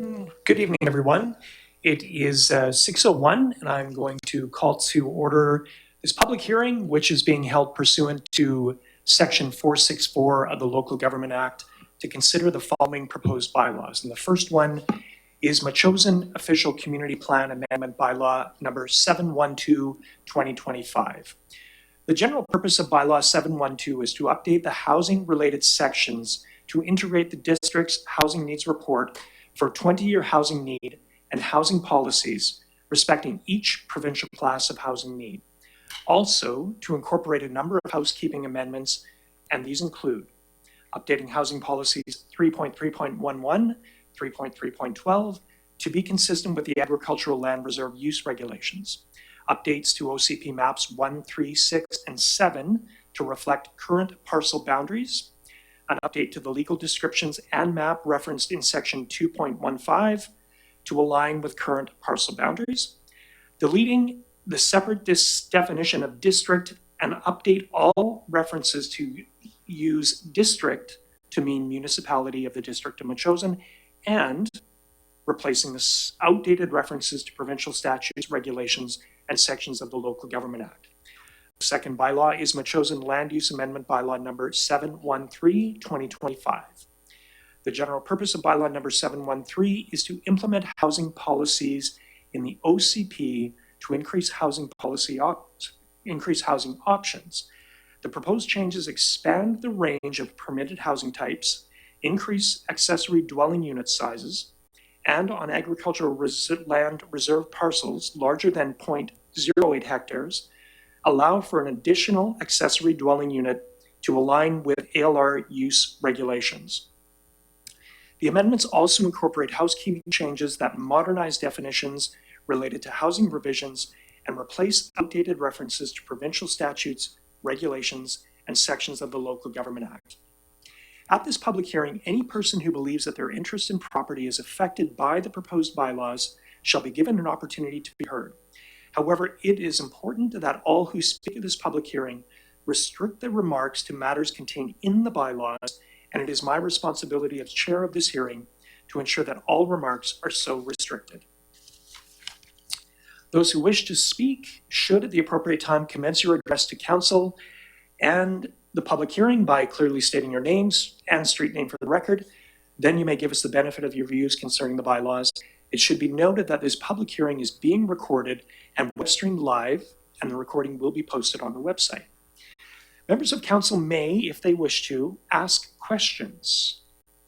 Good evening, everyone. It is 6:01, and I'm going to call to order this public hearing, which is being held pursuant to Section 464 of the Local Government Act to consider the following proposed bylaws. And the first one is Metchosin Official Community Plan Amendment Bylaw number 712-2025. The general purpose of Bylaw 712 is to update the housing-related sections to integrate the district's housing needs report for 20-year housing need and housing policies respecting each provincial class of housing need. Also, to incorporate a number of housekeeping amendments, and these include updating housing policies 3.3.11, 3.3.12 to be consistent with the Agricultural Land Reserve Use Regulations, updates to OCP maps 1, 3, 6, and 7 to reflect current parcel boundaries, an update to the legal descriptions and map referenced in section 2.15 to align with current parcel boundaries, deleting the separate definition of district and update all references to use district to mean municipality of the District of Metchosin, and replacing the outdated references to provincial statutes, regulations, and sections of the Local Government Act. The second bylaw is Metchosin Land Use Amendment Bylaw number 713-2025. The general purpose of bylaw number 713 is to implement housing policies in the OCP to increase housing options. The proposed changes expand the range of permitted housing types, increase accessory dwelling unit sizes, and on agricultural land reserve parcels larger than 0.08 hectares, allow for an additional accessory dwelling unit to align with ALR use regulations. The amendments also incorporate housekeeping changes that modernize definitions related to housing provisions and replace outdated references to provincial statutes, regulations, and sections of the Local Government Act. At this public hearing, any person who believes that their interest in property is affected by the proposed bylaws shall be given an opportunity to be heard. However, it is important that all who speak at this public hearing restrict their remarks to matters contained in the bylaws, and it is my responsibility as chair of this hearing to ensure that all remarks are so restricted. Those who wish to speak should, at the appropriate time, commence your address to council and the public hearing by clearly stating your names and street name for the record. Then you may give us the benefit of your views concerning the bylaws. It should be noted that this public hearing is being recorded and web streamed live, and the recording will be posted on the website. Members of council may, if they wish to, ask questions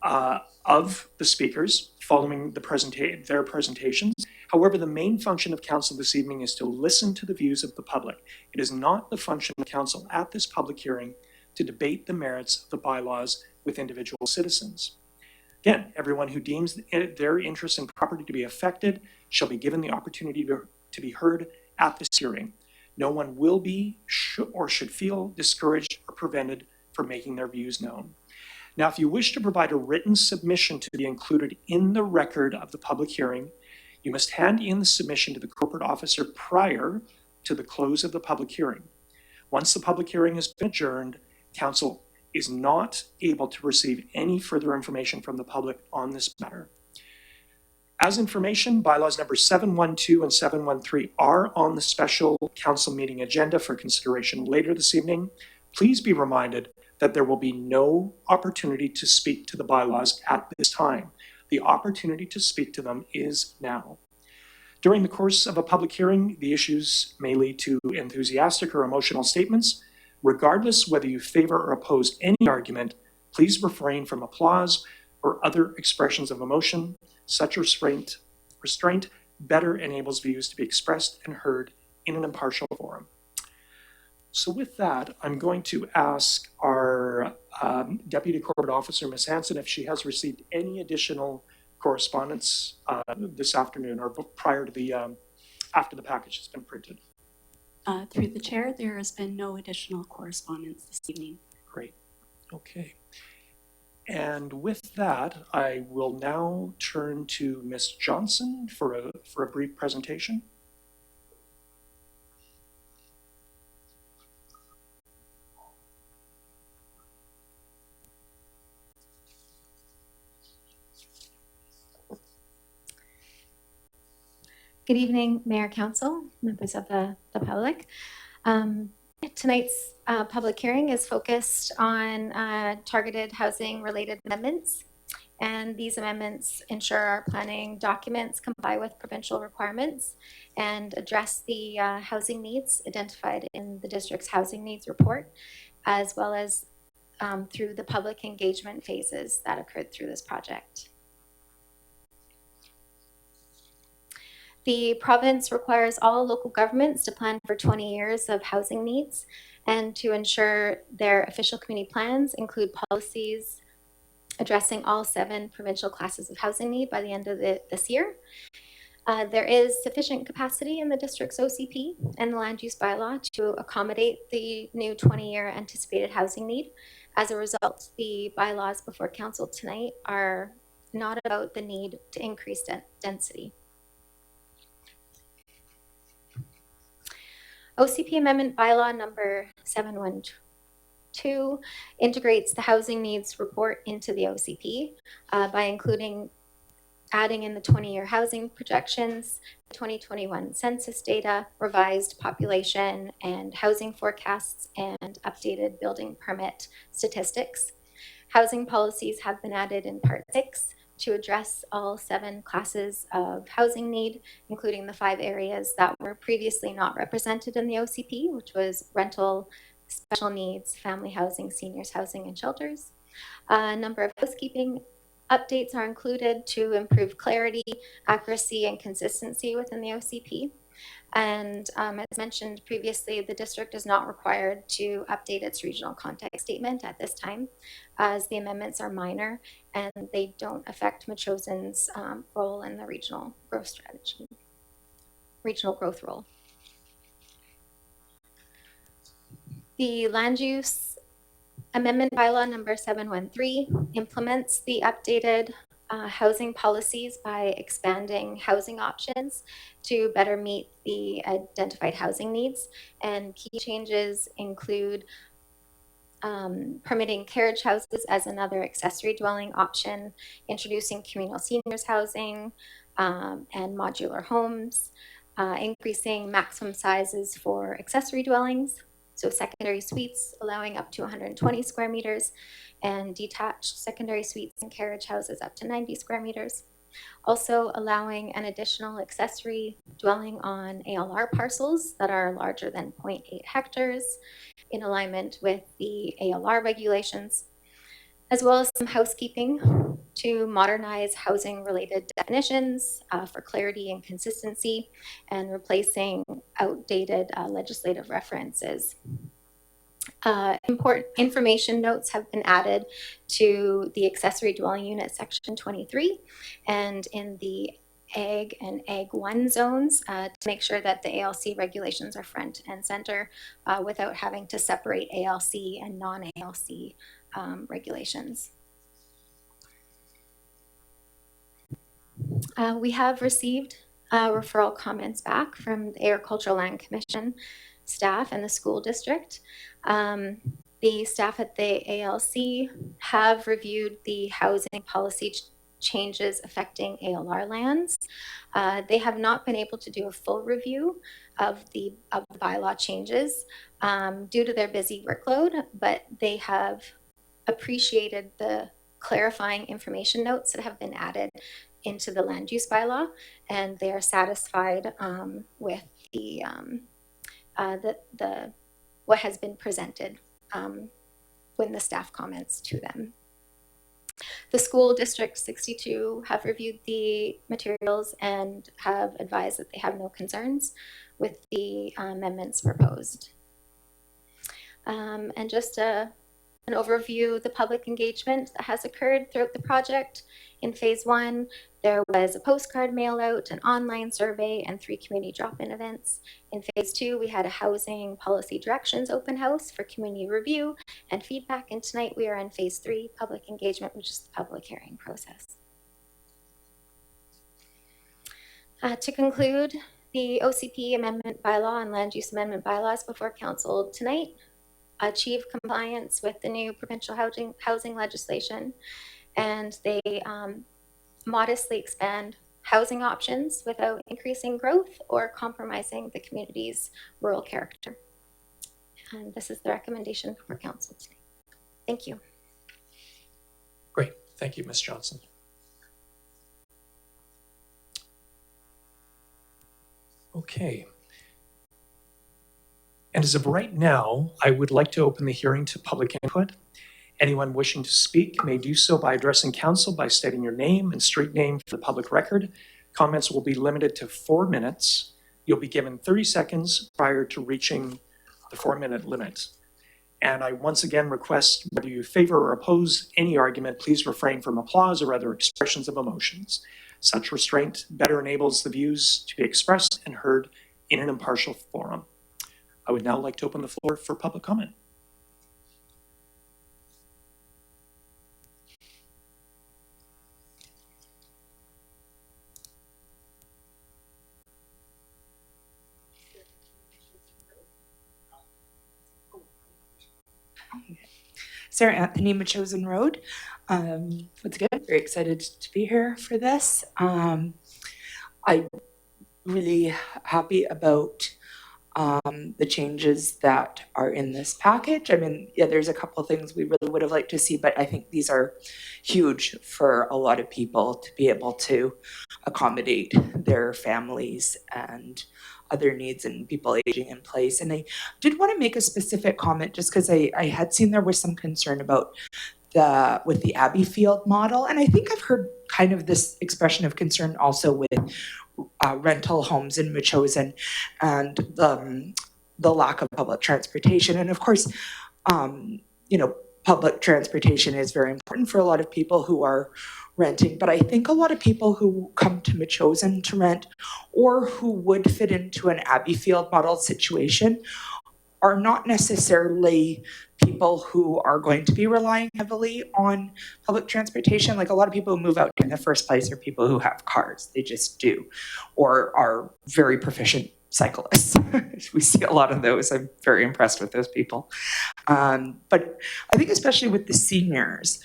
of the speakers following their presentations. However, the main function of council this evening is to listen to the views of the public. It is not the function of council at this public hearing to debate the merits of the bylaws with individual citizens. Again, everyone who deems their interest in property to be affected shall be given the opportunity to be heard at this hearing. No one will be or should feel discouraged or prevented from making their views known. Now, if you wish to provide a written submission to be included in the record of the public hearing, you must hand in the submission to the corporate officer prior to the close of the public hearing. Once the public hearing has been adjourned, council is not able to receive any further information from the public on this matter. As information, bylaws number 712 and 713 are on the special council meeting agenda for consideration later this evening. Please be reminded that there will be no opportunity to speak to the bylaws at this time. The opportunity to speak to them is now. During the course of a public hearing, the issues may lead to enthusiastic or emotional statements. Regardless whether you favor or oppose any argument, please refrain from applause or other expressions of emotion. Such restraint better enables views to be expressed and heard in an impartial forum. So with that, I'm going to ask our Deputy Corporate Officer, Ms. Hanson, if she has received any additional correspondence this afternoon or prior to the after the package has been printed. Through the chair, there has been no additional correspondence this evening. Great. Okay. And with that, I will now turn to Ms. Johnson for a brief presentation. Good evening, Mayor, Council, members of the public. Tonight's public hearing is focused on targeted housing-related amendments, and these amendments ensure our planning documents comply with provincial requirements and address the housing needs identified in the district's housing needs report, as well as through the public engagement phases that occurred through this project. The province requires all local governments to plan for 20 years of housing needs and to ensure their official community plans include policies addressing all 7 provincial classes of housing need by the end of this year. There is sufficient capacity in the district's OCP and the land use bylaw to accommodate the new 20-year anticipated housing need. As a result, the bylaws before council tonight are not about the need to increase density. OCP Amendment Bylaw number 712 integrates the housing needs report into the OCP by adding in the 20-year housing projections, 2021 census data, revised population and housing forecasts, and updated building permit statistics. Housing policies have been added in Part 6 to address all 7 classes of housing need, including the 5 areas that were previously not represented in the OCP, which was rental, special needs, family housing, seniors housing, and shelters. A number of housekeeping updates are included to improve clarity, accuracy, and consistency within the OCP. And as mentioned previously, the district is not required to update its regional context statement at this time, as the amendments are minor and they don't affect Metchosin's role in the regional growth strategy, regional growth role. The land use amendment bylaw number 713 implements the updated housing policies by expanding housing options to better meet the identified housing needs. And key changes include permitting carriage houses as another accessory dwelling option, introducing communal seniors housing and modular homes, increasing maximum sizes for accessory dwellings, so secondary suites allowing up to 120 square meters, and detached secondary suites and carriage houses up to 90 square meters. Also allowing an additional accessory dwelling on ALR parcels that are larger than 0.8 hectares in alignment with the ALR regulations, as well as some housekeeping to modernize housing-related definitions for clarity and consistency, and replacing outdated legislative references. Important information notes have been added to the accessory dwelling unit section 23 and in the Ag and Ag 1 zones to make sure that the ALC regulations are front and center without having to separate ALC and non-ALC regulations. We have received referral comments back from the Agricultural Land Commission staff and the school district. The staff at the ALC have reviewed the housing policy changes affecting ALR lands. They have not been able to do a full review of the bylaw changes due to their busy workload, but they have appreciated the clarifying information notes that have been added into the land use bylaw, and they are satisfied with the what has been presented when the staff comments to them. The school district 62 have reviewed the materials and have advised that they have no concerns with the amendments proposed. And just an overview, the public engagement that has occurred throughout the project. In phase 1, there was a postcard mail out, an online survey, and 3 community drop-in events. In phase 2, we had a housing policy directions open house for community review and feedback. And tonight we are in phase 3, public engagement, which is the public hearing process. To conclude, the OCP amendment bylaw and land use amendment bylaws before council tonight achieve compliance with the new provincial housing legislation, and they modestly expand housing options without increasing growth or compromising the community's rural character. And this is the recommendation for council today. Thank you. Great. Thank you, Ms. Johnson. Okay. And as of right now, I would like to open the hearing to public input. Anyone wishing to speak may do so by addressing council by stating your name and street name for the public record. Comments will be limited to 4 minutes. You'll be given 30 seconds prior to reaching the 4-minute limit. And I once again request, whether you favor or oppose any argument, please refrain from applause or other expressions of emotions. Such restraint better enables the views to be expressed and heard in an impartial forum. I would now like to open the floor for public comment. Sarah Anthony, Metchosin Road. What's good? Very excited to be here for this. I'm really happy about the changes that are in this package. I mean, yeah, there's a couple of things we really would have liked to see, but I think these are huge for a lot of people to be able to accommodate their families and other needs and people aging in place. And I did want to make a specific comment just because I had seen there was some concern about with the Abbey Field model. And I think I've heard kind of this expression of concern also with rental homes in Metchosin and the lack of public transportation. And of course, public transportation is very important for a lot of people who are renting, but I think a lot of people who come to Metchosin to rent or who would fit into an Abbey Field model situation are not necessarily people who are going to be relying heavily on public transportation. Like a lot of people who move out in the first place are people who have cars, they just do, or are very proficient cyclists. We see a lot of those. I'm very impressed with those people. But I think especially with the seniors,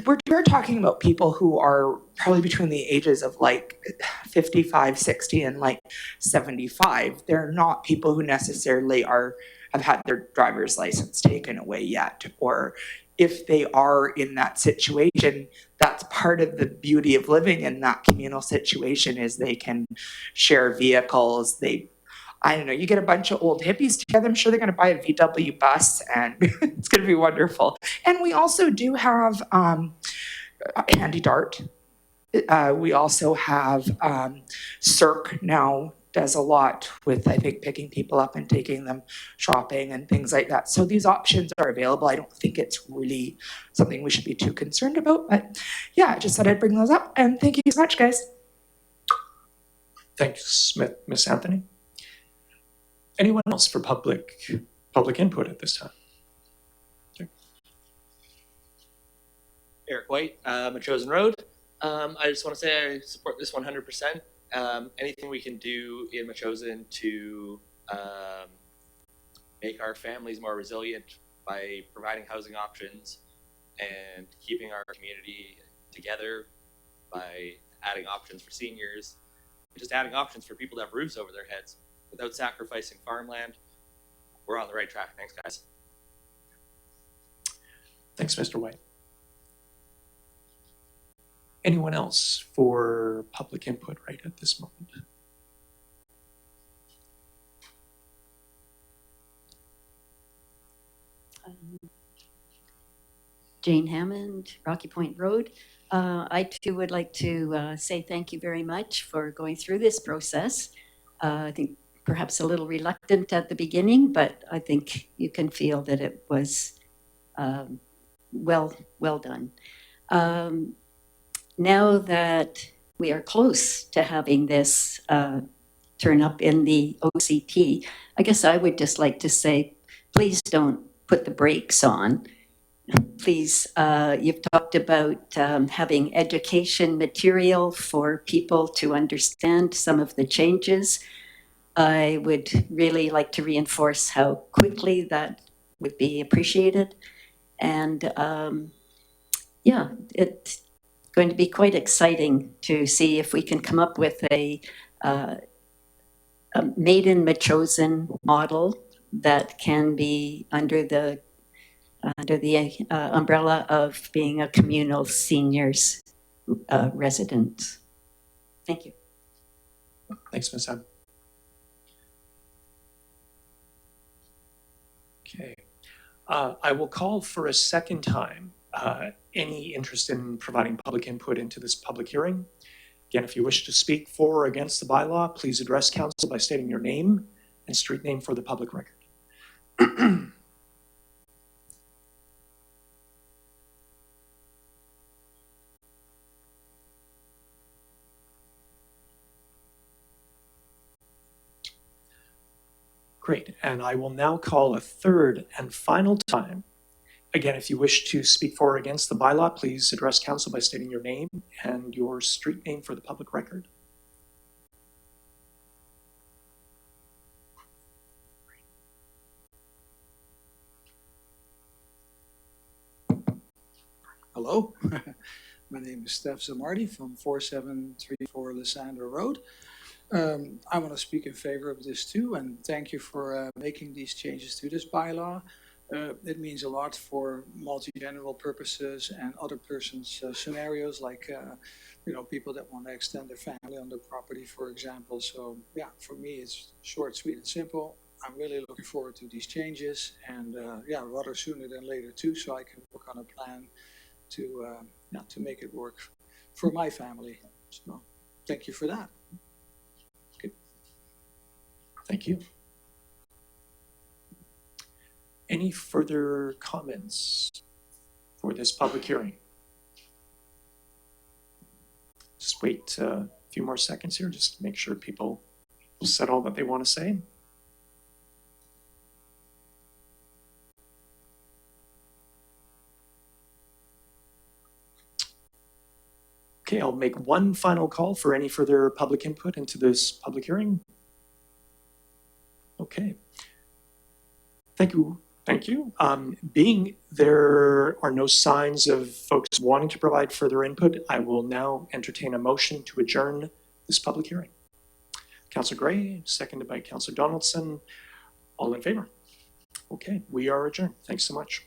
we're talking about people who are probably between the ages of like 55, 60 and like 75. They're not people who necessarily have had their driver's license taken away yet, or if they are in that situation, that's part of the beauty of living in that communal situation is they can share vehicles. You get a bunch of old hippies together, I'm sure they're going to buy a VW bus and it's going to be wonderful. And we also do have Handy Dart. We also have Cirque now does a lot with, I think, picking people up and taking them shopping and things like that. So these options are available. I don't think it's really something we should be too concerned about. But yeah, I just thought I'd bring those up. And thank you so much, guys. Thanks, Ms. Anthony. Anyone else for public input at this time? Okay. Eric White, Metchosin Road. I just want to say I support this 100%. Anything we can do in Metchosin to make our families more resilient by providing housing options and keeping our community together by adding options for seniors, just adding options for people to have roofs over their heads without sacrificing farmland. We're on the right track. Thanks, guys. Thanks, Mr. White. Anyone else for public input right at this moment? Jane Hammond, Rocky Point Road. I too would like to say thank you very much for going through this process. I think perhaps a little reluctant at the beginning, but I think you can feel that it was well done. Now that we are close to having this turn up in the OCP, I guess I would just like to say, please don't put the brakes on. Please, you've talked about having education material for people to understand some of the changes. I would really like to reinforce how quickly that would be appreciated. And going to be quite exciting to see if we can come up with a made in Metchosin model that can be under the umbrella of being a communal seniors residence. Thank you. Thanks, Ms. M. Okay. I will call for a second time any interest in providing public input into this public hearing. Again, if you wish to speak for or against the bylaw, please address council by stating your name and street name for the public record. Great, and I will now call a third and final time. Again, if you wish to speak for or against the bylaw, please address council by stating your name and your street name for the public record. Hello, my name is Steph Zamardi from 4734 Lysandra Road. I want to speak in favor of this too, and thank you for making these changes to this bylaw. It means a lot for multi-general purposes and other persons' scenarios, like people that want to extend their family on the property, for example. So yeah, for me, it's short, sweet, and simple. I'm really looking forward to these changes, and rather sooner than later too, so I can work on a plan to make it work for my family. So thank you for that. Okay. Thank you. Any further comments for this public hearing? Just wait a few more seconds here, just to make sure people said all that they want to say. Okay, I'll make one final call for any further public input into this public hearing. Okay. Thank you. Thank you. Being there are no signs of folks wanting to provide further input, I will now entertain a motion to adjourn this public hearing. Councillor Gray, seconded by Councillor Donaldson. All in favor? Okay, we are adjourned. Thanks so much.